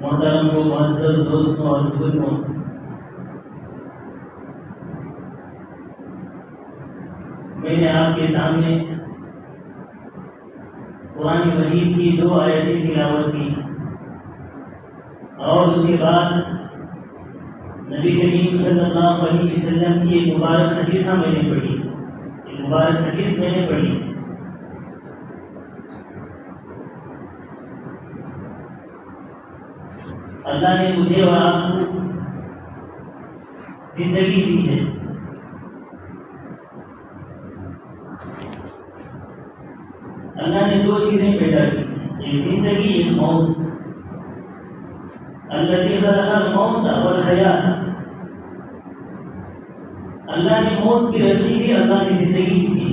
मोहतरम को मुअज़्ज़ज़ दोस्तों और बुजुर्गों, मैंने आपके सामने कुरान मजीद की 2 आयतें तिलावत की और उसके बाद नबी करीम सल्लल्लाहु अलैहि वसल्लम की एक मुबारक हदीस मैंने पढ़ी। एक मुबारक हदीस मैंने पढ़ी। अल्लाह ने मुझे और आपको जिंदगी दी है। अल्लाह ने 2 चीजें पैदा की, एक जिंदगी एक मौत। अल्लाज़ी खलक़ल मौत वल हयात, अल्लाह ने मौत की रची थी, अल्लाह ने जिंदगी की थी।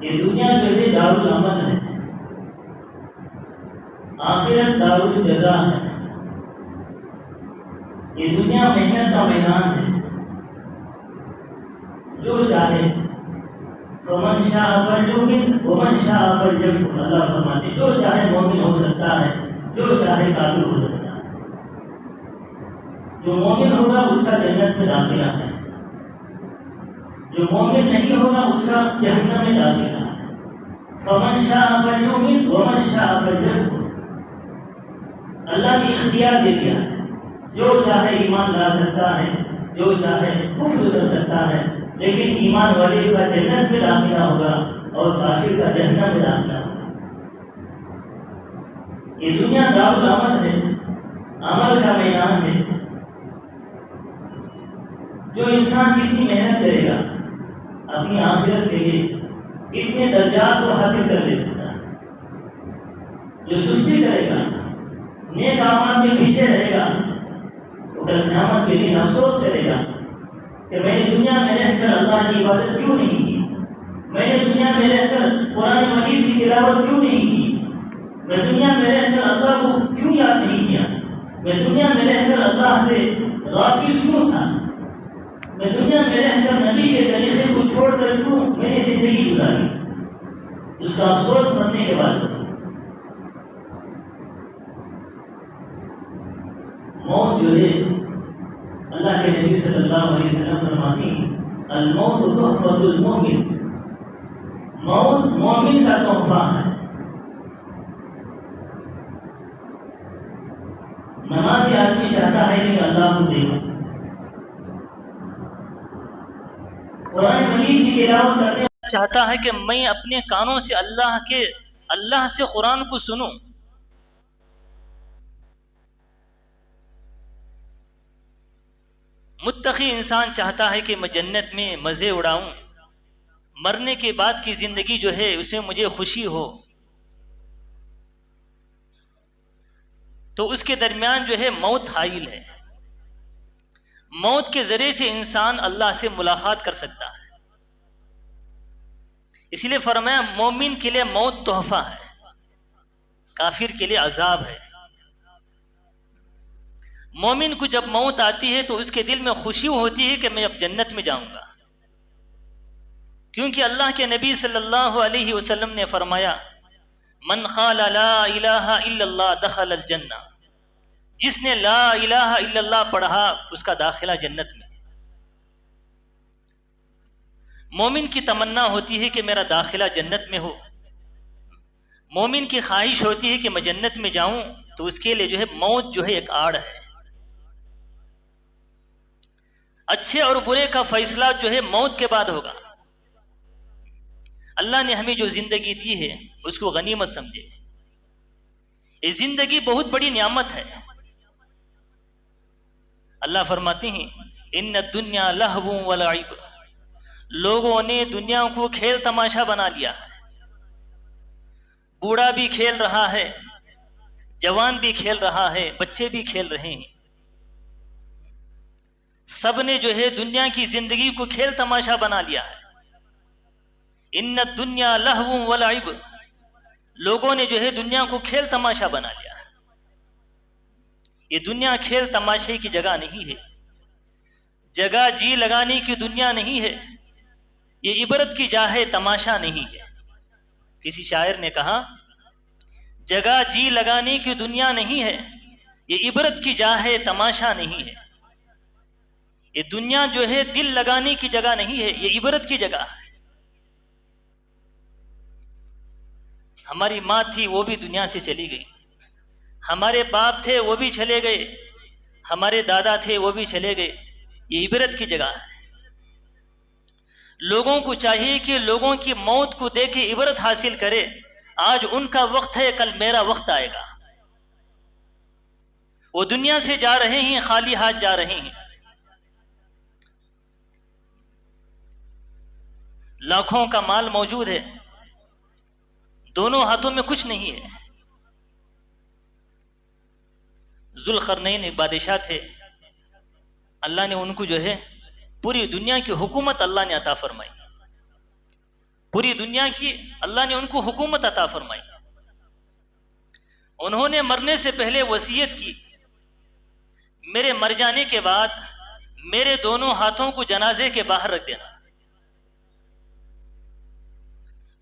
ये दुनिया पहले दारुल अमल है, आखिरत दारुल जज़ा है। ये दुनिया मेहनत का मैदान है। जो चाहे फमन शाअ फल्युमिन वमन शाअ फल्यकफुर। अल्लाह फरमाते जो चाहे मोमिन हो सकता है, जो चाहे काफिर हो सकता है। जो मोमिन होगा उसका जन्नत में दाखिला है, जो मोमिन नहीं होगा उसका जहन्नम में दाखिला है। फमन शाअ फल्युमिन वमन शाअ फल्यकफुर। अल्लाह ने इख्तियार दे दिया है, जो चाहे ईमान ला सकता है, जो चाहे कुफ्र कर सकता है, लेकिन ईमान वाले का जन्नत में दाखिला होगा और काफिर का जहन्नम में दाखिला होगा। ये दुनिया दारुल अमल है, अमल का मैदान है। जो इंसान कितनी मेहनत करेगा अपनी आखिरत के लिए, इतने दर्जात को हासिल कर ले सकता है। जो सुस्ती करेगा, नेक आमाल में पीछे रहेगा, वो कल क़यामत के दिन अफसोस करेगा कि मैंने दुनिया में रहकर अल्लाह की इबादत क्यों नहीं की, मैंने दुनिया में रहकर कुरान मजीद की तिलावत क्यों नहीं की, मैं दुनिया में रहकर अल्लाह को क्यों याद नहीं किया, मैं दुनिया में रहकर अल्लाह से गाफिल क्यों था, मैं दुनिया में रहकर नबी के तरीक़े को छोड़कर क्यों मैंने जिंदगी गुजारी। उसका अफसोस मरने के बाद। मौत जो है, अल्लाह के नबी सल्लल्लाहु अलैहि वसल्लम फरमाती हैं अल मौत तुहफतुल मोमिन। मौत मोमिन का तोहफा है। नमाज़ी आदमी चाहता है कि अल्लाह को देखो, कुरान मजीद की तिलावत करने चाहता है कि मैं अपने कानों से अल्लाह से कुरान को सुनूं। मुत्तकी इंसान चाहता है कि मैं जन्नत में मज़े उड़ाऊं, मरने के बाद की ज़िंदगी जो है उसमें मुझे खुशी हो। तो उसके दरमियान जो है मौत हाइल है। मौत के ज़रिए से इंसान अल्लाह से मुलाकात कर सकता है। इसलिए फरमाया मोमिन के लिए मौत तोहफा है, काफिर के लिए अजाब है। मोमिन को जब मौत आती है तो उसके दिल में खुशी होती है कि मैं अब जन्नत में जाऊंगा, क्योंकि अल्लाह के नबी सल्लल्लाहु अलैहि वसल्लम ने फरमाया मन क़ाला ला इलाहा इल्लल्लाह दखलल जन्ना, जिसने ला इलाहा इल्लल्लाह पढ़ा उसका दाखिला जन्नत में। मोमिन की तमन्ना होती है कि मेरा दाखिला जन्नत में हो, मोमिन की ख्वाहिश होती है कि मैं जन्नत में जाऊं, तो उसके लिए जो है मौत जो है एक आड़ है। अच्छे और बुरे का फैसला जो है मौत के बाद होगा। अल्लाह ने हमें जो जिंदगी दी है उसको गनीमत समझे। ये जिंदगी बहुत बड़ी नियामत है। अल्लाह फरमाते हैं इन्न दुनिया लहवु व लइब, लोगों ने दुनिया को खेल तमाशा बना लिया है। बूढ़ा भी खेल रहा है, जवान भी खेल रहा है, बच्चे भी खेल रहे हैं। सब ने जो है दुनिया की जिंदगी को खेल तमाशा बना लिया है। इन्न दुनिया लहवु व लइब, लोगों ने जो है दुनिया को खेल तमाशा बना लिया है। ये दुनिया खेल तमाशे की जगह नहीं है, जगह जी लगाने की दुनिया नहीं है, ये इबरत की जा है, तमाशा नहीं है। किसी शायर ने कहा जगह जी लगाने की दुनिया नहीं है, ये इबरत की जा है, तमाशा नहीं है। ये दुनिया जो है दिल लगाने की जगह नहीं है, ये इबरत की जगह है। हमारी माँ थी वो भी दुनिया से चली गई, हमारे बाप थे वो भी चले गए, हमारे दादा थे वो भी चले गए, ये इबरत की जगह है। लोगों को चाहिए कि लोगों की मौत को देखे इबरत हासिल करे। आज उनका वक्त है, कल मेरा वक्त आएगा। वो दुनिया से जा रहे हैं, खाली हाथ जा रहे हैं। लाखों का माल मौजूद है, दोनों हाथों में कुछ नहीं है। जुल्करनैन एक बादशाह थे, अल्लाह ने उनको जो है पूरी दुनिया की हुकूमत अल्लाह ने अता फरमाई। पूरी दुनिया की अल्लाह ने उनको हुकूमत अता फरमाई। उन्होंने मरने से पहले वसीयत की मेरे मर जाने के बाद मेरे दोनों हाथों को जनाजे के बाहर रख देना।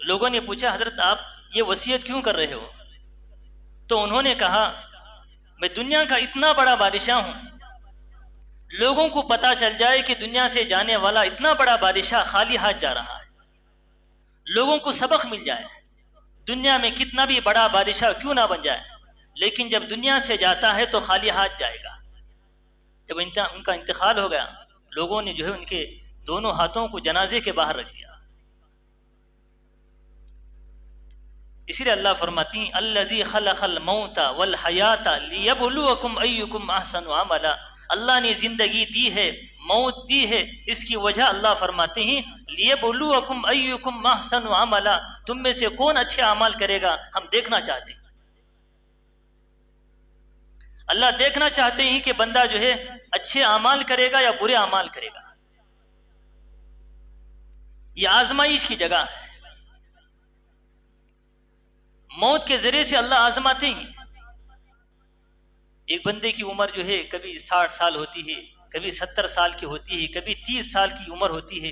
लोगों ने पूछा हजरत आप ये वसीयत क्यों कर रहे हो? तो उन्होंने कहा मैं दुनिया का इतना बड़ा बादशाह हूं, लोगों को पता चल जाए कि दुनिया से जाने वाला इतना बड़ा बादशाह खाली हाथ जा रहा है, लोगों को सबक मिल जाए। दुनिया में कितना भी बड़ा बादशाह क्यों ना बन जाए, लेकिन जब दुनिया से जाता है तो खाली हाथ जाएगा। जब उनका इंतकाल हो गया, लोगों ने जो है उनके दोनों हाथों को जनाजे के बाहर रख दिया। इसीलिए अल्लाह फरमाती हैं अल्लज़ी खलक़ल मौता वल हयाता लियब्लुवकुम अय्युकुम अहसनु अमला। अल्लाह ने जिंदगी दी है, मौत दी है, इसकी वजह अल्लाह फरमाते हैं लियब्लुवकुम अय्युकुम अहसनु अमला, तुम में से कौन अच्छे अमाल करेगा, हम देखना चाहते हैं। अल्लाह देखना चाहते हैं कि बंदा जो है अच्छे अमाल करेगा या बुरे अमाल करेगा। यह आजमाइश की जगह है। मौत के जरिए से अल्लाह आजमाते हैं। एक बंदे की उम्र जो है कभी 60 साल होती है, कभी 70 साल की होती है, कभी 30 साल की उम्र होती है,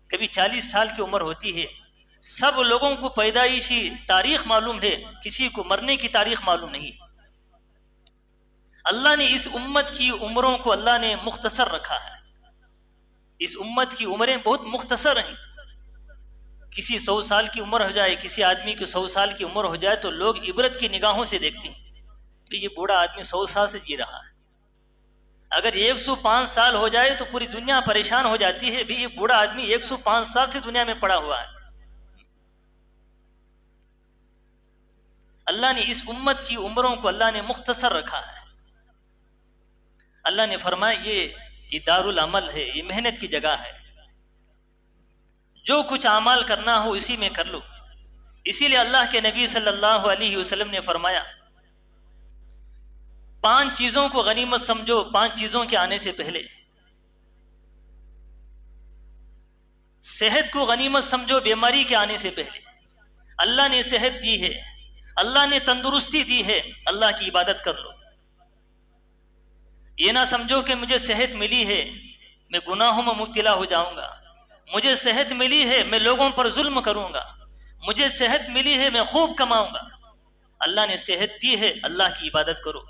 कभी 40 साल की उम्र होती है। सब लोगों को पैदाइशी तारीख मालूम है, किसी को मरने की तारीख मालूम नहीं। अल्लाह ने इस उम्मत की उम्रों को अल्लाह ने मुख्तसर रखा है। इस उम्मत की उम्रें बहुत मुख्तसर हैं। किसी 100 साल की उम्र हो जाए, किसी आदमी की 100 साल की उम्र हो जाए तो लोग इबरत की निगाहों से देखते हैं तो ये बूढ़ा आदमी 100 साल से जी रहा है। अगर 105 साल हो जाए तो पूरी दुनिया परेशान हो जाती है, भी ये बूढ़ा आदमी 105 साल से दुनिया में पड़ा हुआ है। अल्लाह ने इस उम्मत की उम्रों को अल्लाह ने मुख्तसर रखा है। अल्लाह ने फरमाया ये दारुल अमल है, ये मेहनत की जगह है, जो कुछ अमाल करना हो इसी में कर लो। इसीलिए अल्लाह के नबी सल्लल्लाहु अलैहि वसल्लम ने फरमाया 5 चीजों को गनीमत समझो 5 चीजों के आने से पहले। सेहत को गनीमत समझो बीमारी के आने से पहले। अल्लाह ने सेहत दी है, अल्लाह ने तंदुरुस्ती दी है, अल्लाह की इबादत कर लो। ये ना समझो कि मुझे सेहत मिली है मैं गुनाहों में मुब्तला हो जाऊंगा, मुझे सेहत मिली है मैं लोगों पर जुल्म करूंगा, मुझे सेहत मिली है मैं खूब कमाऊंगा। अल्लाह ने सेहत दी है, अल्लाह की इबादत करो।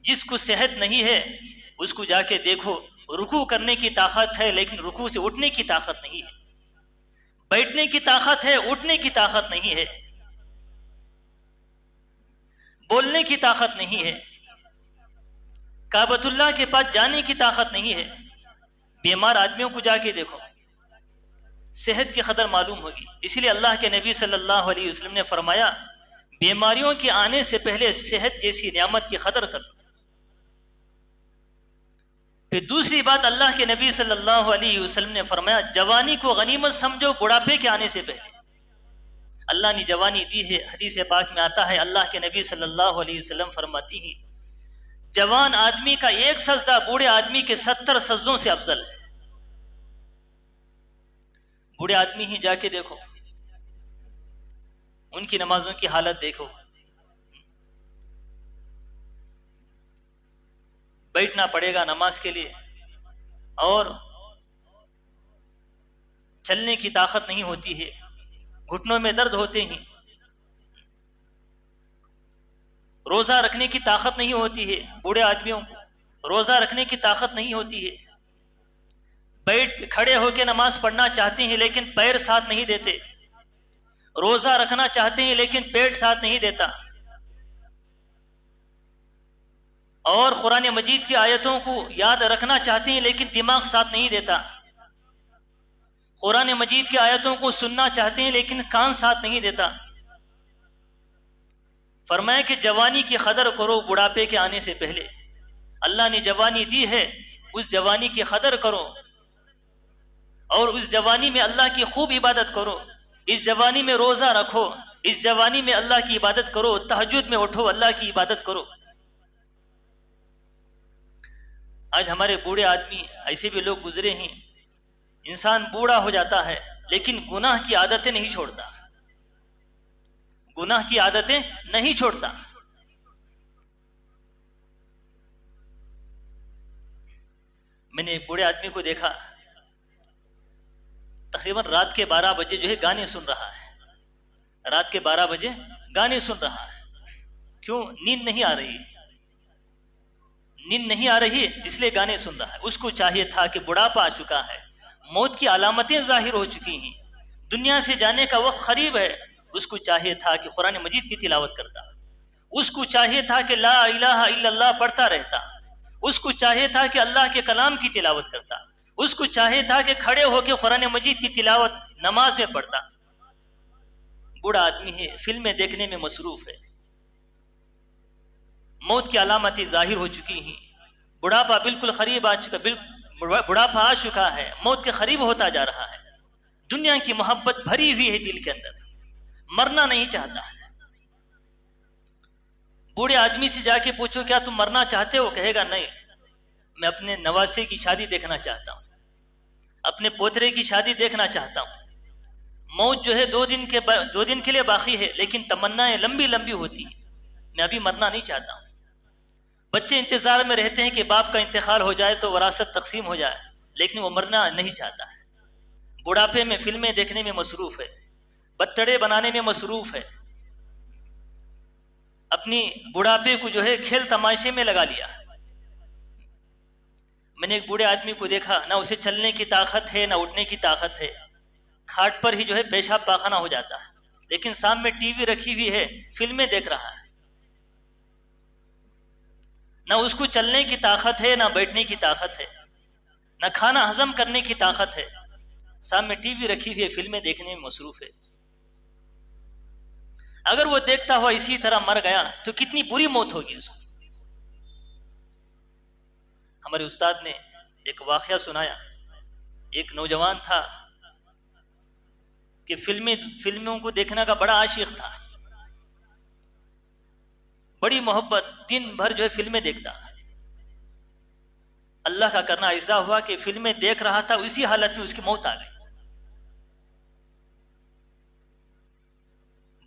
जिसको सेहत नहीं है उसको जाके देखो, रुकू करने की ताकत है लेकिन रुकू से उठने की ताकत नहीं है, बैठने की ताकत है उठने की ताकत नहीं है, बोलने की ताकत नहीं है, काबतुल्लाह के पास जाने की ताकत नहीं है। बीमार आदमियों को जाके देखो, सेहत की कदर मालूम होगी। इसलिए अल्लाह के नबी सल्लल्लाहु अलैहि वसल्लम ने फरमाया, बीमारियों के आने से पहले सेहत जैसी नियामत की कदर करो। फिर दूसरी बात अल्लाह के नबी सल्लल्लाहु अलैहि वसल्लम ने फरमाया, जवानी को गनीमत समझो बुढ़ापे के आने से पहले। अल्लाह ने जवानी दी है, हदीस पाक में आता है, अल्लाह के नबी सल्लल्लाहु अलैहि वसल्लम फरमाती हैं, जवान आदमी का एक सजदा बूढ़े आदमी के 70 सजदों से अफजल है। बूढ़े आदमी ही जाके देखो, उनकी नमाजों की हालत देखो, बैठना पड़ेगा नमाज के लिए और चलने की ताकत नहीं होती है, घुटनों में दर्द होते हैं, रोजा रखने की ताकत नहीं होती है। बूढ़े आदमियों को रोजा रखने की ताकत नहीं होती है, बैठ खड़े होकर नमाज पढ़ना चाहते हैं लेकिन पैर साथ नहीं देते, रोजा रखना चाहते हैं लेकिन पेट साथ नहीं देता, और कुरान मजीद की आयतों को याद रखना चाहते हैं लेकिन दिमाग साथ नहीं देता, कुरान मजीद की आयतों को सुनना चाहते हैं लेकिन कान साथ नहीं देता। फरमाया कि जवानी की कदर करो बुढ़ापे के आने से पहले। अल्लाह ने जवानी दी है, उस जवानी की कदर करो और उस जवानी में अल्लाह की खूब इबादत करो। इस जवानी में रोजा रखो, इस जवानी में अल्लाह की इबादत करो, तहज्जुद में उठो, अल्लाह की इबादत करो। आज हमारे बूढ़े आदमी, ऐसे भी लोग गुजरे हैं, इंसान बूढ़ा हो जाता है लेकिन गुनाह की आदतें नहीं छोड़ता, गुनाह की आदतें नहीं छोड़ता। मैंने एक बूढ़े आदमी को देखा, तकरीबन रात के 12 बजे जो है गाने सुन रहा है, रात के 12 बजे गाने सुन रहा है। क्यों? नींद नहीं आ रही, नींद नहीं आ रही इसलिए गाने सुन रहा है। उसको चाहिए था कि बुढ़ापा आ चुका है, मौत की अलामतें जाहिर हो चुकी हैं, दुनिया से जाने का वक्त करीब है, उसको चाहिए था कि कुरान मजीद की तिलावत करता, उसको चाहिए था कि ला इलाहा इल्लल्लाह पढ़ता रहता, उसको चाहिए था कि अल्लाह के कलाम की तिलावत करता, उसको चाहिए था कि खड़े होकर कुरान मजीद की तिलावत नमाज में पढ़ता। बूढ़ा आदमी है, फिल्में देखने में मसरूफ है, मौत की अलामतें जाहिर हो चुकी हैं, बुढ़ापा बिल्कुल करीब आ चुका, बुढ़ापा आ चुका है, मौत के करीब होता जा रहा है। दुनिया की मोहब्बत भरी हुई है दिल के अंदर, मरना नहीं चाहता है। बूढ़े आदमी से जाके पूछो क्या तुम मरना चाहते हो, कहेगा नहीं, मैं अपने नवासे की शादी देखना चाहता हूँ, अपने पोतरे की शादी देखना चाहता हूँ। मौत जो है 2 दिन के लिए बाकी है लेकिन तमन्नाएं लंबी लंबी होती है, मैं अभी मरना नहीं चाहता हूँ। बच्चे इंतजार में रहते हैं कि बाप का इंतकाल हो जाए तो वरासत तकसीम हो जाए, लेकिन वो मरना नहीं चाहता है। बुढ़ापे में फिल्में देखने में मसरूफ है, बत्तड़े बनाने में मसरूफ है, अपनी बुढ़ापे को जो है खेल तमाशे में लगा लिया। मैंने एक बूढ़े आदमी को देखा, ना उसे चलने की ताकत है ना उठने की ताकत है, खाट पर ही जो है पेशाब पाखाना हो जाता है, लेकिन सामने टीवी रखी हुई है, फिल्में देख रहा है। ना उसको चलने की ताकत है ना बैठने की ताकत है, ना खाना हजम करने की ताकत है, सामने टीवी रखी हुई है, फिल्में देखने में मसरूफ है। अगर वो देखता हुआ इसी तरह मर गया तो कितनी बुरी मौत होगी उसको। हमारे उस्ताद ने एक वाकया सुनाया, एक नौजवान था कि फिल्मों को देखने का बड़ा आशिक था, बड़ी मोहब्बत, दिन भर जो है फिल्में देखता। अल्लाह का करना ऐसा हुआ कि फिल्में देख रहा था, इसी हालत में उसकी मौत आ गई।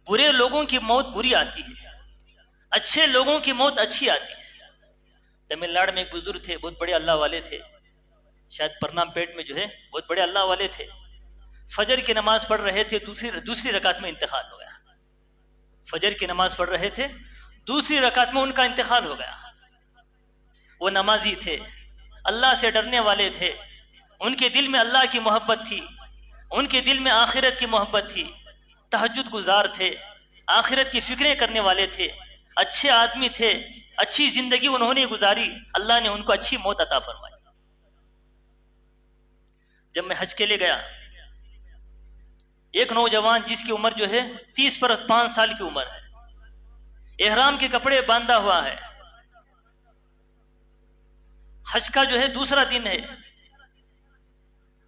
बुरे लोगों की मौत बुरी आती है, अच्छे लोगों की मौत अच्छी आती है। तमिलनाडु में एक बुजुर्ग थे, बहुत बड़े अल्लाह वाले थे, शायद परनामपेट में जो है बहुत बड़े अल्लाह वाले थे। फजर की नमाज पढ़ रहे थे, दूसरी रकात में इंतकाल हो गया। फजर की नमाज पढ़ रहे थे, दूसरी रकात में उनका इंतकाल हो गया। वो नमाजी थे, अल्लाह से डरने वाले थे, उनके दिल में अल्लाह की मोहब्बत थी, उनके दिल में आखिरत की मोहब्बत थी, तहज्जुद गुजार थे, आखिरत की फिक्रें करने वाले थे, अच्छे आदमी थे, अच्छी जिंदगी उन्होंने गुजारी, अल्लाह ने उनको अच्छी मौत अता फरमाई। जब मैं हज के लिए गया, एक नौजवान जिसकी उम्र जो है 30 पर 5 साल की उम्र है, एहराम के कपड़े बांधा हुआ है, हज का जो है दूसरा दिन है,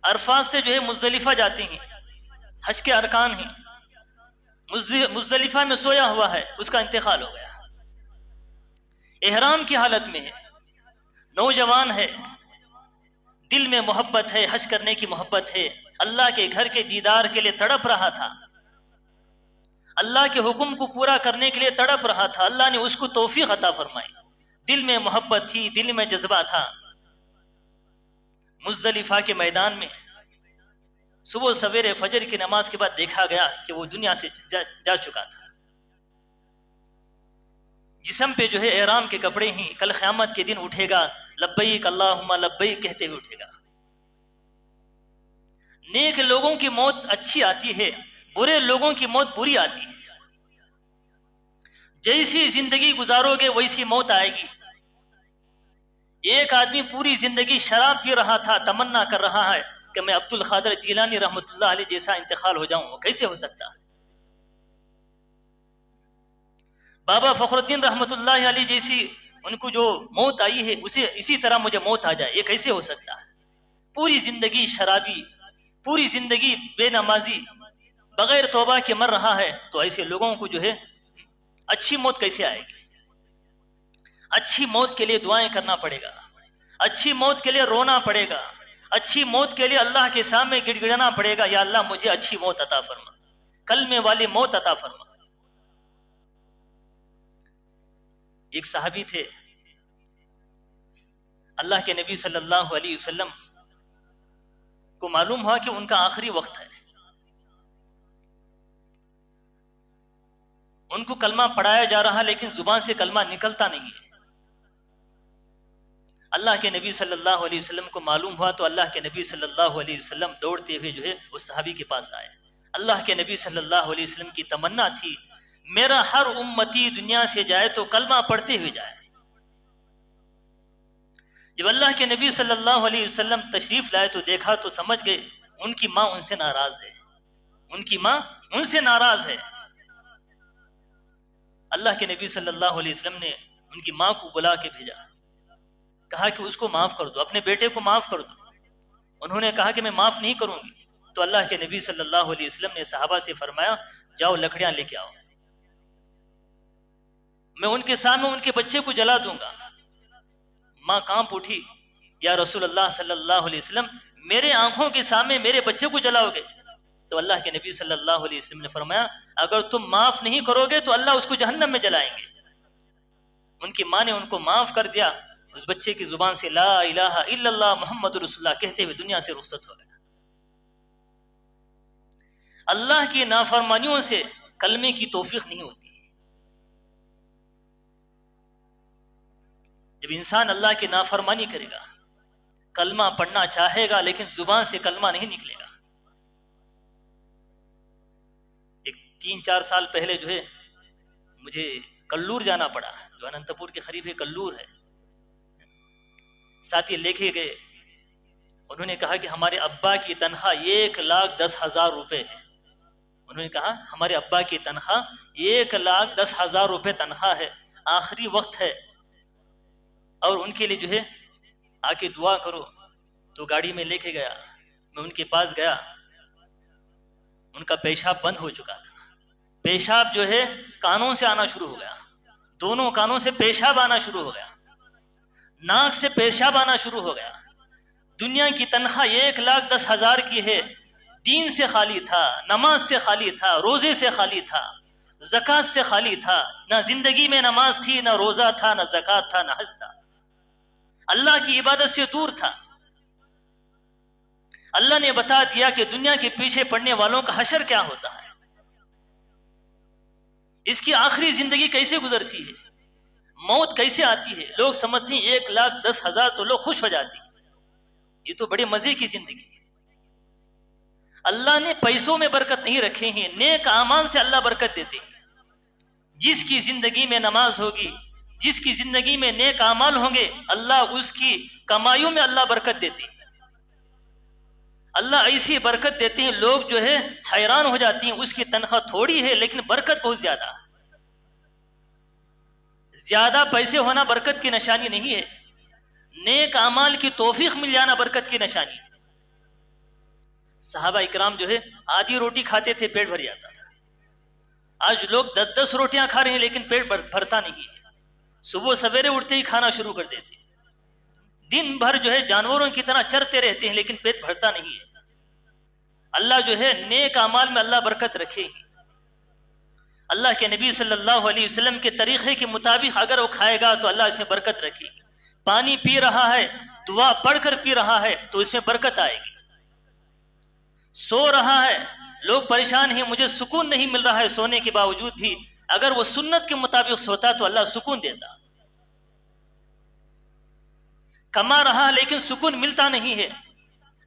अरफात से जो है मुजदलिफा जाते हैं, हज के अरकान हैं, मुजदलिफा में सोया हुआ है, उसका इंतकाल हो गया। एहराम की हालत में है, नौजवान है, दिल में मोहब्बत है, हज करने की मोहब्बत है, अल्लाह के घर के दीदार के लिए तड़प रहा था, अल्लाह के हुक्म को पूरा करने के लिए तड़प रहा था। अल्लाह ने उसको तौफीक अता फरमाई, दिल में मोहब्बत थी, दिल में जज्बा था। मुजदलिफा के मैदान में सुबह सवेरे फजर की नमाज के बाद देखा गया कि वो दुनिया से जा चुका था। जिस्म पे जो है एहराम के कपड़े ही, कल क़यामत के दिन उठेगा, लब्बैक अल्लाहुम्मा लब्बैक कहते हुए उठेगा। नेक लोगों की मौत अच्छी आती है, बुरे लोगों की मौत बुरी आती है। जैसी जिंदगी गुजारोगे वैसी मौत आएगी। एक आदमी पूरी जिंदगी शराब पी रहा था, तमन्ना कर रहा है कि मैं अब्दुल खादर जिलानी रहमतुल्लाह अलैह जैसा इंतकाल हो जाऊं, कैसे हो सकता है? बाबा फखरुद्दीन रहमतुल्लाह अलैह जैसी उनको जो मौत आई है, उसे इसी तरह मुझे मौत आ जाए, ये कैसे हो सकता है? पूरी जिंदगी शराबी, पूरी जिंदगी बेनमाजी, बगैर तौबा के मर रहा है, तो ऐसे लोगों को जो है अच्छी मौत कैसे आएगी? अच्छी मौत के लिए दुआएं करना पड़ेगा, अच्छी मौत के लिए रोना पड़ेगा, अच्छी मौत के लिए अल्लाह के सामने गिड़गिड़ाना पड़ेगा, या अल्लाह मुझे अच्छी मौत अता फरमा, कलमे वाली मौत अता फरमा। एक सहाबी थे, अल्लाह के नबी सल्लल्लाहु अलैहि वसल्लम को मालूम हुआ कि उनका आखिरी वक्त है। उनको कलमा पढ़ाया जा रहा, लेकिन जुबान से कलमा निकलता नहीं है। अल्लाह के नबी सल्लल्लाहु अलैहि वसल्लम को मालूम हुआ, तो अल्लाह के नबी सल्लल्लाहु अलैहि वसल्लम दौड़ते हुए जो है उस सहाबी के पास आए। अल्लाह के नबी सल्लल्लाहु अलैहि वसल्लम की तमन्ना थी, मेरा हर उम्मती दुनिया से जाए तो कलमा पढ़ते हुए जाए। जब अल्लाह के नबी सल्लल्लाहु अलैहि वसल्लम तशरीफ लाए तो देखा, तो समझ गए उनकी माँ उनसे नाराज है, उनकी माँ उनसे नाराज है। अल्लाह के नबी सल्लल्लाहु अलैहि वसल्लम ने उनकी माँ को बुला के भेजा, कहा कि उसको माफ कर दो, अपने बेटे को माफ कर दो। उन्होंने कहा कि मैं माफ नहीं करूंगी। तो अल्लाह के नबी सल्लल्लाहु अलैहि वसल्लम ने सहाबा से फरमाया, जाओ लकड़ियां लेके आओ, मैं उनके सामने उनके बच्चे को जला दूंगा। माँ कांप उठी, या रसूल अल्लाह सल्लल्लाहु अलैहि वसल्लम, मेरे आंखों के सामने मेरे बच्चे को जलाओगे? तो अल्लाह के नबी सल्लल्लाहु अलैहि वसल्लम ने फरमाया, अगर तुम माफ नहीं करोगे तो अल्लाह उसको जहन्नम में जलाएंगे। उनकी माँ ने उनको माफ कर दिया। उस बच्चे की जुबान से ला इलाहा इल्लल्लाह मुहम्मदुर रसूलुल्लाह कहते हुए दुनिया से रुखसत हो गया। अल्लाह की नाफरमानियों से कलमे की तौफीक नहीं होती। जब इंसान अल्लाह की नाफरमानी करेगा, कलमा पढ़ना चाहेगा लेकिन जुबान से कलमा नहीं निकलेगा। एक 3-4 साल पहले जो है मुझे कल्लूर जाना पड़ा, जो अनंतपुर के करीब है, कल्लूर है। साथी लेके गए, उन्होंने कहा कि हमारे अब्बा की तनख्वाह 1,10,000 रुपये है। उन्होंने कहा हमारे अब्बा की तनख्वाह 1,10,000 रुपये तनख्वाह है, आखिरी वक्त है और उनके लिए जो है आके दुआ करो। तो गाड़ी में लेके गया, मैं उनके पास गया, उनका पेशाब बंद हो चुका था। पेशाब जो है कानों से आना शुरू हो गया, दोनों कानों से पेशाब आना शुरू हो गया। नाक से पेशाब आना शुरू हो गया। दुनिया की तनख्वाह 1,10,000 की है, दीन से खाली था, नमाज से खाली था, रोजे से खाली था, ज़कात से खाली था। ना जिंदगी में नमाज थी, ना रोजा था, ना ज़कात था, ना हज था। अल्लाह की इबादत से दूर था। अल्लाह ने बता दिया कि दुनिया के पीछे पड़ने वालों का हशर क्या होता है, इसकी आखिरी जिंदगी कैसे गुजरती है, मौत कैसे आती है। लोग समझते हैं 1,10,000 तो लोग खुश हो जाती है, ये तो बड़े मजे की जिंदगी है। अल्लाह ने पैसों में बरकत नहीं रखे हैं, नेक आमान से अल्लाह बरकत देते हैं। जिसकी जिंदगी में नमाज होगी, जिसकी जिंदगी में नेक आमाल होंगे, अल्लाह उसकी कमाइयों में अल्लाह बरकत देते हैं। अल्लाह ऐसी बरकत देते हैं, लोग जो है हैरान हो जाती हैं। उसकी तनख्वाह थोड़ी है लेकिन बरकत बहुत ज्यादा। ज्यादा पैसे होना बरकत की निशानी नहीं है, नेक अमाल की तौफीक मिल जाना बरकत की निशानी है। सहाबा इकराम जो है आधी रोटी खाते थे, पेट भर जाता था। आज लोग 10-10 रोटियां खा रहे हैं लेकिन पेट भरता नहीं है। सुबह सवेरे उठते ही खाना शुरू कर देते हैं, दिन भर जो है जानवरों की तरह चरते रहते हैं लेकिन पेट भरता नहीं है। अल्लाह जो है नेक अमाल में अल्लाह बरकत रखे। अल्लाह के नबी सल्लल्लाहु अलैहि वसल्लम के तरीक़े के मुताबिक अगर वो खाएगा तो अल्लाह इसमें बरकत रखे। पानी पी रहा है, दुआ पढ़कर पी रहा है तो इसमें बरकत आएगी। सो रहा है, लोग परेशान हैं, मुझे सुकून नहीं मिल रहा है सोने के बावजूद भी, अगर वो सुन्नत के मुताबिक सोता तो अल्लाह सुकून देता। कमा रहा लेकिन सुकून मिलता नहीं है,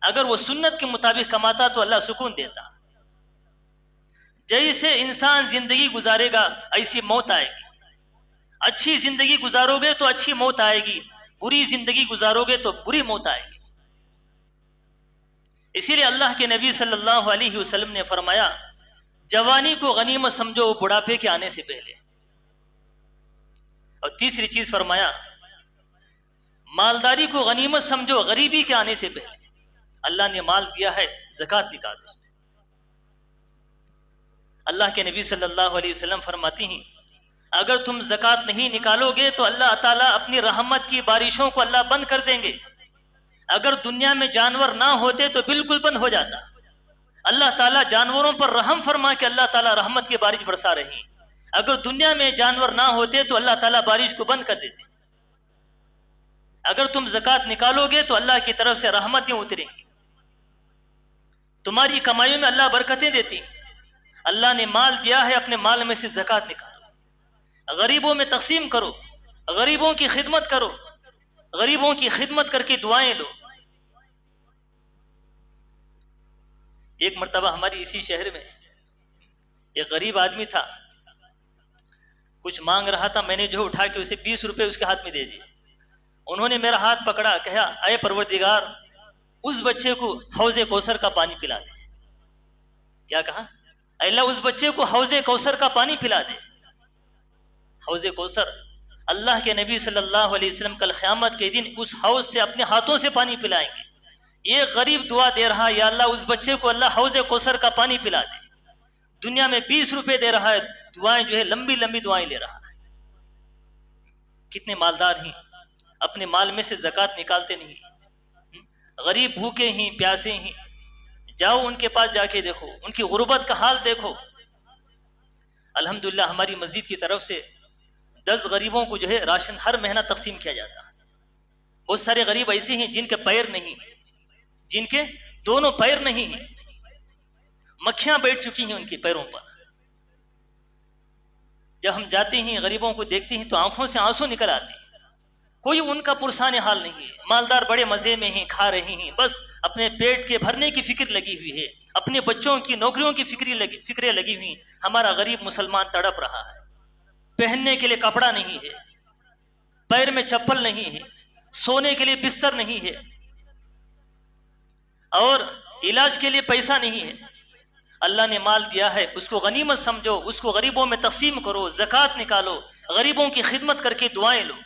अगर वो सुन्नत के मुताबिक कमाता तो अल्लाह सुकून देता। जैसे इंसान जिंदगी गुजारेगा ऐसी मौत आएगी। अच्छी जिंदगी गुजारोगे तो अच्छी मौत आएगी, बुरी जिंदगी गुजारोगे तो बुरी मौत आएगी। इसीलिए अल्लाह के नबी सल्लल्लाहु अलैहि वसल्लम ने फरमाया, जवानी को गनीमत समझो बुढ़ापे के आने से पहले। और तीसरी चीज फरमाया, मालदारी को गनीमत समझो गरीबी के आने से पहले। अल्लाह ने माल दिया है, ज़कात निकालो उसमें। अल्लाह के नबी सल्लल्लाहु अलैहि वसल्लम फरमाती हैं, अगर तुम ज़कात नहीं निकालोगे तो अल्लाह ताला अपनी रहमत की बारिशों को अल्लाह बंद कर देंगे। अगर दुनिया में जानवर ना होते तो बिल्कुल बंद हो जाता। अल्लाह ताला जानवरों पर रहम फरमा के अल्लाह ताला रहमत की बारिश बरसा रही। अगर दुनिया में जानवर ना होते तो अल्लाह ताला बारिश को बंद कर देते। अगर तुम ज़कात निकालोगे तो अल्लाह की तरफ से रहमतें उतरेंगी, तुम्हारी कमाइयों में अल्लाह बरकतें देती। अल्लाह ने माल दिया है, अपने माल में से ज़कात निकालो, गरीबों में तकसीम करो, गरीबों की खिदमत करो, गरीबों की खिदमत करके दुआएं लो। एक मर्तबा हमारी इसी शहर में एक गरीब आदमी था, कुछ मांग रहा था। मैंने जो उठा के उसे 20 रुपए उसके हाथ में दे दिए। उन्होंने मेरा हाथ पकड़ा, कहा, अय परवरदिगार, उस बच्चे को हौज़े कौसर का पानी पिला दे। क्या कहा? अल्लाह उस बच्चे को हौज़े कौसर का पानी पिला दे। हौज़े कौसर, अल्लाह के नबी सल्लल्लाहु अलैहि वसल्लम कल क़यामत के दिन उस हौज़ से अपने हाथों से पानी पिलाएंगे। ये गरीब दुआ दे रहा है, या अल्लाह उस बच्चे को अल्लाह हौज़े कौसर का पानी पिला दे। दुनिया में 20 रुपए दे रहा है, दुआएं जो है लंबी लंबी दुआएं ले रहा है। कितने मालदार हैं, अपने माल में से ज़कात निकालते नहीं। गरीब भूखे हैं, प्यासे हैं, जाओ उनके पास जाके देखो, उनकी गुर्बत का हाल देखो। अल्हम्दुलिल्लाह हमारी मस्जिद की तरफ से 10 गरीबों को जो है राशन हर महीना तकसीम किया जाता है। बहुत सारे गरीब ऐसे हैं जिनके पैर नहीं है, जिनके दोनों पैर नहीं हैं, मक्खियां बैठ चुकी हैं उनके पैरों पर। जब हम जाते हैं गरीबों को देखते हैं तो आंखों से आंसू निकल आते हैं। कोई उनका पुरसान हाल नहीं है। मालदार बड़े मजे में हैं, खा रहे हैं, बस अपने पेट के भरने की फिक्र लगी हुई है, अपने बच्चों की नौकरियों की फिक्रें लगी हुई। हमारा गरीब मुसलमान तड़प रहा है, पहनने के लिए कपड़ा नहीं है, पैर में चप्पल नहीं है, सोने के लिए बिस्तर नहीं है, और इलाज के लिए पैसा नहीं है। अल्लाह ने माल दिया है, उसको गनीमत समझो, उसको गरीबों में तकसीम करो, ज़कात निकालो, गरीबों की खिदमत करके दुआएं लो।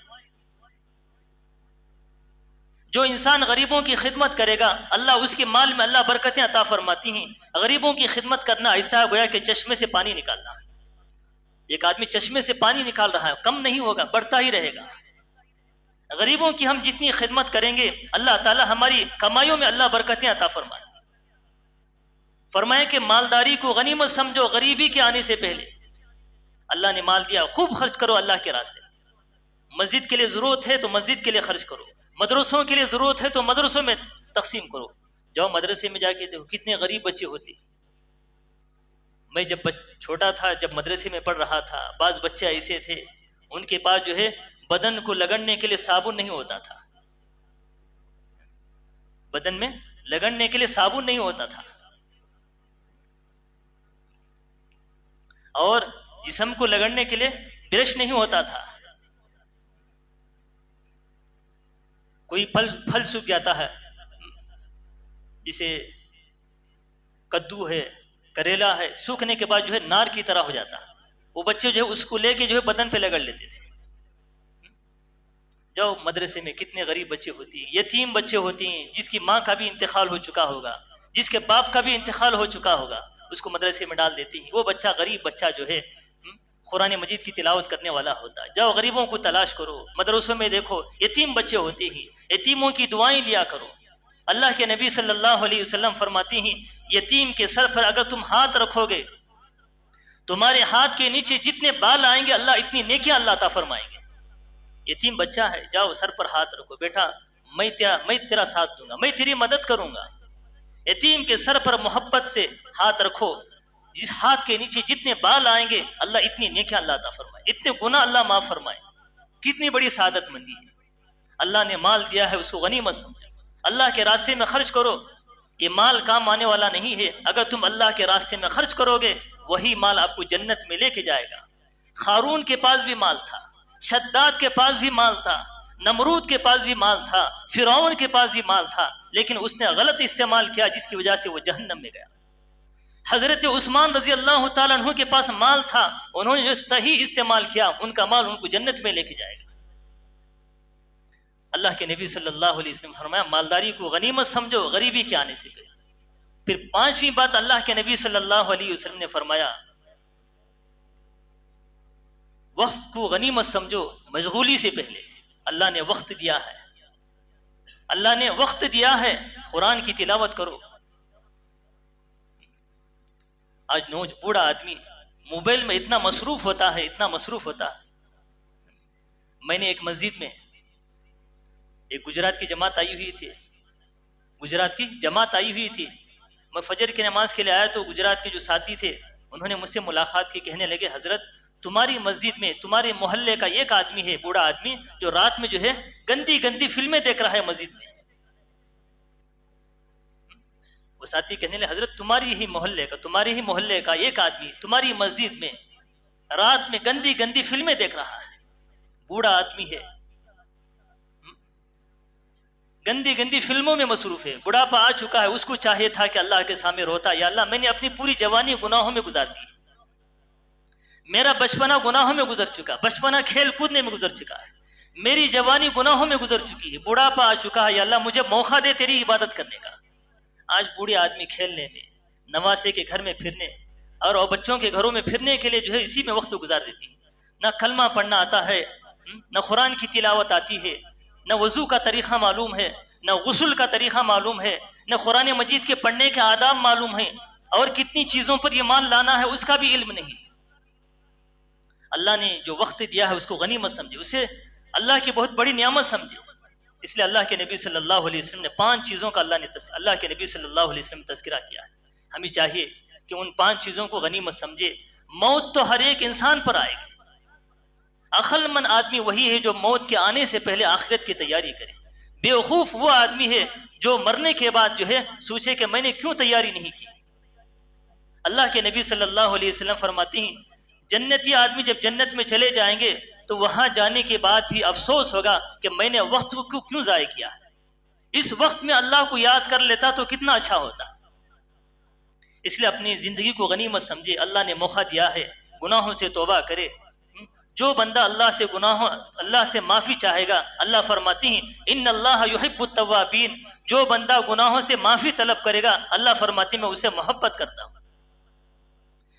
जो इंसान गरीबों की खिदमत करेगा, अल्लाह उसके माल में अल्लाह बरकतें अता फरमाती हैं। गरीबों की खिदमत करना ऐसा गोया कि चश्मे से पानी निकालना। एक आदमी चश्मे से पानी निकाल रहा है, कम नहीं होगा, बढ़ता ही रहेगा। गरीबों की हम जितनी खिदमत करेंगे अल्लाह ताला हमारी कमाइयों में अल्लाह बरकतें अता फरमाते। फरमाए कि मालदारी को गनीमत समझो गरीबी के आने से पहले। अल्लाह ने माल दिया, खूब खर्च करो अल्लाह के रास्ते। मस्जिद के लिए ज़रूरत है तो मस्जिद के लिए खर्च करो, मदरसों के लिए ज़रूरत है तो मदरसों में तकसीम करो। जाओ मदरसे में जाके देखो कितने गरीब बच्चे होते। मैं जब छोटा था, जब मदरसे में पढ़ रहा था, बाज़ बच्चे ऐसे थे उनके पास जो है बदन को लगड़ने के लिए साबुन नहीं होता था, बदन में लगड़ने के लिए साबुन नहीं होता था, और जिस्म को लगड़ने के लिए ब्रश नहीं होता था। कोई फल सूख जाता है, जिसे कद्दू है, करेला है, सूखने के बाद जो है नार की तरह हो जाता, वो बच्चे जो है उसको लेके जो है बदन पे लगड़ लेते थे। जाओ मदरसे में कितने गरीब बच्चे होती हैं, यतीम बच्चे होती हैं, जिसकी माँ का भी इंतकाल हो चुका होगा, जिसके बाप का भी इंतकाल हो चुका होगा, उसको मदरसे में डाल देती हैं। वो बच्चा गरीब बच्चा जो है कुरान मजीद की तिलावत करने वाला होता है। जाओ गरीबों को तलाश करो, मदरसों में देखो यतीम बच्चे होते हैं, यतीमों की दुआएं लिया करो। अल्लाह के नबी सल्लल्लाहु अलैहि वसल्लम फरमाती हैं, यतीम के सर पर अगर तुम हाथ रखोगे, तुम्हारे हाथ के नीचे जितने बाल आएंगे अल्लाह इतनी नेकियां अल्लाह ता फरमाएंगे। यतीम बच्चा है, जाओ सर पर हाथ रखो, बेटा मैं तेरा साथ दूंगा, मैं तेरी मदद करूंगा। यतीम के सर पर मोहब्बत से हाथ रखो, इस हाथ के नीचे जितने बाल आएंगे अल्लाह इतनी नेकियां अल्लाह ता फरमाए, इतने गुनाह अल्लाह माफ फरमाए। कितनी बड़ी सादत मंदी है। अल्लाह ने माल दिया है उसको गनीमत समझो, अल्लाह के रास्ते में खर्च करो। ये माल काम आने वाला नहीं है, अगर तुम अल्लाह के रास्ते में खर्च करोगे वही माल आपको जन्नत में लेके जाएगा। खारून के पास भी माल था, शद्दाद के पास भी माल था, नमरूद के पास भी माल था, फिरौन के पास भी माल था, लेकिन उसने गलत इस्तेमाल किया जिसकी वजह से वो जहन्नम में गया। हजरत उस्मान रजी अल्लाह तआला अन्हु के पास माल था, उन्होंने जो सही इस्तेमाल किया उनका माल उनको जन्नत में लेके जाएगा। अल्लाह के नबी सल्लल्लाहु अलैहि वसल्लम फरमाया मालदारी को गनीमत समझो गरीबी के आने से पहले। फिर पांचवी बात अल्लाह के नबी सल्लल्लाहु अलैहि वसल्लम ने फरमाया वक्त को गनीमत समझो मशगूली से पहले। अल्लाह ने वक्त दिया है, अल्लाह ने वक्त दिया है, कुरान की तिलावत करो। आज नौज बूढ़ा आदमी मोबाइल में इतना मसरूफ होता है, इतना मसरूफ होता है। मैंने एक मस्जिद में एक गुजरात की जमात आई हुई थी, गुजरात की जमात आई हुई थी। मैं फजर की नमाज के लिए आया तो गुजरात के जो साथी थे उन्होंने मुझसे मुलाकात की, कहने लगे हजरत तुम्हारी मस्जिद में तुम्हारे मोहल्ले का एक आदमी है, बूढ़ा आदमी, जो रात में जो है गंदी गंदी फिल्में देख रहा है मस्जिद में। वो साथी कहने लगे हजरत तुम्हारी ही मोहल्ले का एक आदमी तुम्हारी मस्जिद में रात में गंदी गंदी फिल्में देख रहा है, बूढ़ा आदमी है, गंदी गंदी फिल्मों में मसरूफ है, बुढ़ापा आ चुका है। उसको चाहिए था कि अल्लाह के सामने रोता, या अल्लाह मैंने अपनी पूरी जवानी गुनाहों में गुजार दी, मेरा बचपना गुनाहों में गुजर चुका, बचपना खेल कूदने में गुजर चुका है, मेरी जवानी गुनाहों में गुजर चुकी है, बुढ़ापा आ चुका है, या अल्लाह मुझे मौका दे तेरी इबादत करने का। आज बूढ़े आदमी खेलने में, नवासे के घर में फिरने और बच्चों के घरों में फिरने के लिए जो है इसी में वक्त गुजार देती है। ना कलमा पढ़ना आता है, न कुरान की तिलावत आती है, न वजू का तरीक़ा मालूम है, न गुस्ल का तरीक़ा मालूम है, न कुरान मजीद के पढ़ने के आदाब मालूम है, और कितनी चीज़ों पर यह मान लाना है उसका भी इल्म नहीं। अल्लाह ने जो वक्त दिया है उसको गनीमत समझे, उसे अल्लाह की बहुत बड़ी नियामत समझे। इसलिए अल्लाह के नबी सल्लल्लाहु अलैहि वसल्लम ने 5 चीज़ों का अल्लाह के नबी सल्लल्लाहु अलैहि वसल्लम ने तज़किरा किया है। हमें चाहिए कि उन 5 चीज़ों को गनीमत समझे। मौत तो हर एक इंसान पर आएगी, अक्लमंद आदमी वही है जो मौत के आने से पहले आखिरत की तैयारी करे। बेवकूफ़ वो आदमी है जो मरने के बाद जो है सोचे कि मैंने क्यों तैयारी नहीं की। अल्लाह के नबी सल्लल्लाहु अलैहि वसल्लम फरमाते हैं जन्नती आदमी जब जन्नत में चले जाएंगे तो वहां जाने के बाद भी अफसोस होगा कि मैंने वक्त को क्यों ज़ाय किया। इस वक्त में अल्लाह को याद कर लेता तो कितना अच्छा होता। इसलिए अपनी ज़िंदगी को गनीमत समझे। अल्लाह ने मौका दिया है, गुनाहों से तौबा करे। जो बंदा अल्लाह से माफ़ी चाहेगा, अल्लाह फरमाती हैं इन्नल्लाह युहिब्बुत तव्वाबीन, जो बंदा गुनाहों से माफ़ी तलब करेगा अल्लाह फरमाती मैं उससे मोहब्बत करता हूँ।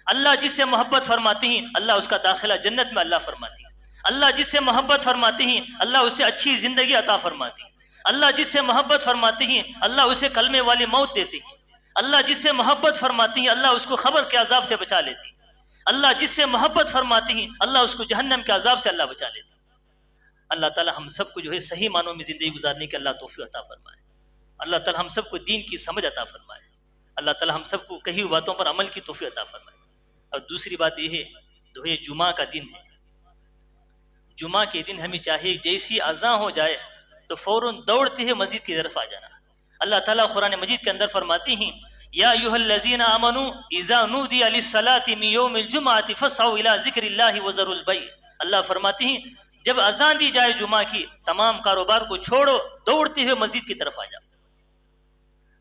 अल्लाह जिससे मोहब्बत फरमाती हैं अल्लाह उसका दाखिला जन्नत में अल्लाह फरमाती है। अल्लाह जिससे मोहब्बत फरमाते हैं अल्लाह उससे अच्छी ज़िंदगी अता फरमाती है। अल्लाह जिससे मोहब्बत फरमाते हैं अल्लाह उसे कलमे वाली मौत देते हैं। अल्लाह जिससे मोहब्बत फरमाती हैं अल्लाह उसको खबर के अजाब से बचा लेती है। अल्लाह जिससे मोहब्बत फरमाती हैं अल्लाह उसको जहन्नम के अजाब से अल्लाह बचा लेती है। अल्लाह ताला हम सबको जो है सही मानों में ज़िंदगी गुजारने की अल्लाह तौफीक अता फरमाए। अल्लाह ताला हम सबको दीन की समझ अता फरमाए। अल्लाह ताला हम सबको कही हुई बातों पर अमल की तौफीक अता फरमाए। और दूसरी बात यह है तो ये जुमा का दिन है। जुमा के दिन हमें चाहिए जैसी अज़ान हो जाए तो फ़ौरन दौड़ते हुए मस्जिद की तरफ आ जाना। अल्लाह ताला कुरान मजीद के अंदर फरमाते हैं या अय्युहल्लज़ीना आमनू इज़ा नूदिया लिस्सलाति मिन यौमिल जुमअति फसअू इला ज़िक्रिल्लाहि व ज़रुल बै। अल्लाह फरमाते हैं जब अज़ान दी जाए जुमा की तमाम कारोबार को छोड़ो, दौड़ते हुए मस्जिद की तरफ आ जाओ।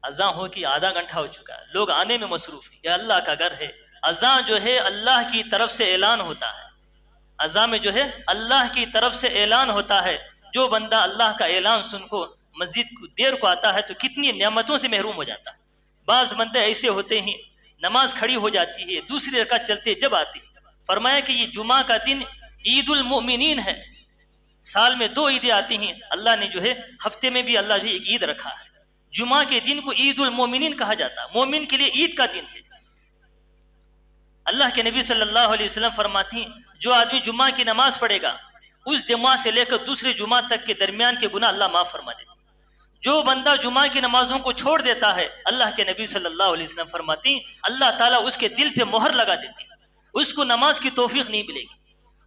अज़ान हो कि आधा घंटा हो चुका है, लोग आने में मसरूफ़ है। यह अल्लाह का घर है। अज़ान जो है अल्लाह की तरफ से ऐलान होता है। अज़ान में जो है अल्लाह की तरफ से ऐलान होता है। जो बंदा अल्लाह का ऐलान सुन को मस्जिद को देर को आता है तो कितनी नेमतों से महरूम हो जाता है। बाज़ बंदे ऐसे होते हैं नमाज खड़ी हो जाती है, दूसरी रकात चलते जब आती है। फरमाया कि ये जुमा का दिन ईदुल मोमिनीन है। साल में 2 ईदें आती हैं। अल्लाह ने जो है हफ्ते में भी अल्लाह जो एक ईद रखा है। जुमा के दिन को ईदुल मोमिनीन कहा जाता है। मोमिन के लिए ईद का दिन है। अल्लाह के नबी सल्लल्लाहु अलैहि वसल्लम फरमाती हैं जो आदमी जुमा की नमाज पढ़ेगा उस जुमा से लेकर दूसरे जुमा तक के दरमियान के गुनाह अल्लाह माफ़ फरमा देते हैं। जो बंदा जुमा की नमाजों को छोड़ देता है अल्लाह के नबी सल्लल्लाहु अलैहि वसल्लम फरमाती हैं अल्लाह ताला उसके दिल पे मोहर लगा देते हैं। उसको नमाज की तौफीक नहीं मिलेगी,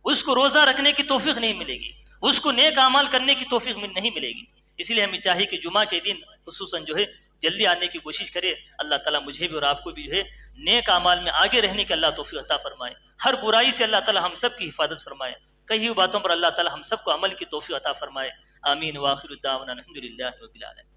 उसको रोज़ा रखने की तौफीक नहीं मिलेगी, उसको नेक अमाल करने की तौफीक नहीं मिलेगी। इसलिए हमें चाहिए कि जुमा के दिन खुसूसन जो है जल्दी आने की कोशिश करे। अल्लाह ताला मुझे भी और आपको भी जो है नेक अमाल में आगे रहने की अल्लाह तौफीक अता फरमाए। हर बुराई से अल्लाह ताला हम सब की हिफाजत फरमाए। कही हुई बातों पर अल्लाह ताला हम सबको अमल की तौफीक अता फरमाए। आमीन व आखिरु दावाना अल्हम्दुलिल्लाहि रब्बिल आलमीन।